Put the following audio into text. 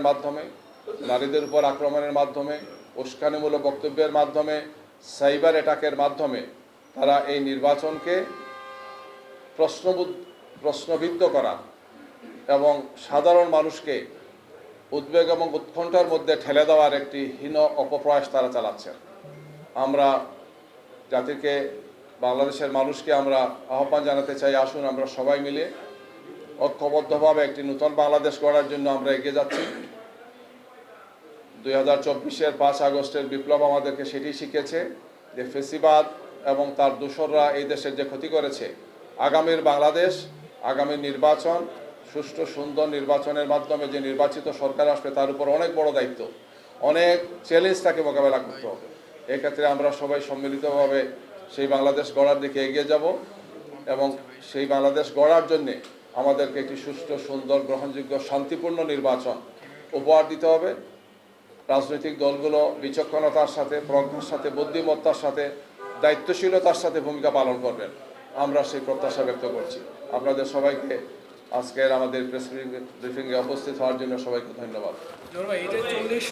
মাধ্যমে, নারীদের উপর আক্রমণের মাধ্যমে, উস্কানিমূলক বক্তব্যের মাধ্যমে, সাইবার অ্যাটাকের মাধ্যমে তারা এই নির্বাচনকে প্রশ্নবিদ্ধ করা এবং সাধারণ মানুষকে উদ্বেগ এবং উৎকণ্ঠার মধ্যে ঠেলে দেওয়ার একটি হীন অপপ্রয়াস তারা চালাচ্ছেন। আমরা জাতিকে, বাংলাদেশের মানুষকে আমরা আহ্বান জানাতে চাই, আসুন আমরা সবাই মিলে ঐক্যবদ্ধভাবে একটি নতুন বাংলাদেশ গড়ার জন্য আমরা এগিয়ে যাচ্ছি। 2024-এর 5 আগস্টের বিপ্লব আমাদেরকে সেটি শিখেছে যে ফেসিবাদ এবং তার দোসররা এই দেশের যে ক্ষতি করেছে, আগামীর বাংলাদেশ, আগামী নির্বাচন, সুষ্ঠু সুন্দর নির্বাচনের মাধ্যমে যে নির্বাচিত সরকার আসবে তার উপর অনেক বড় দায়িত্ব, অনেক চ্যালেঞ্জ তাকে মোকাবেলা করতে হবে। এক্ষেত্রে আমরা সবাই সম্মিলিতভাবে সেই বাংলাদেশ গড়ার দিকে এগিয়ে যাব এবং সেই বাংলাদেশ গড়ার জন্যে আমাদেরকে একটি সুষ্ঠু সুন্দর গ্রহণযোগ্য শান্তিপূর্ণ নির্বাচন উপহার দিতে হবে। রাজনৈতিক দলগুলো বিচক্ষণতার সাথে, প্রজ্ঞার সাথে, বুদ্ধিমত্তার সাথে, দায়িত্বশীলতার সাথে ভূমিকা পালন করবেন, আমরা সেই প্রত্যাশা ব্যক্ত করছি। আপনাদের সবাইকে আজকের আমাদের প্রেস ব্রিফিংয়ে উপস্থিত হওয়ার জন্য সবাইকে ধন্যবাদ।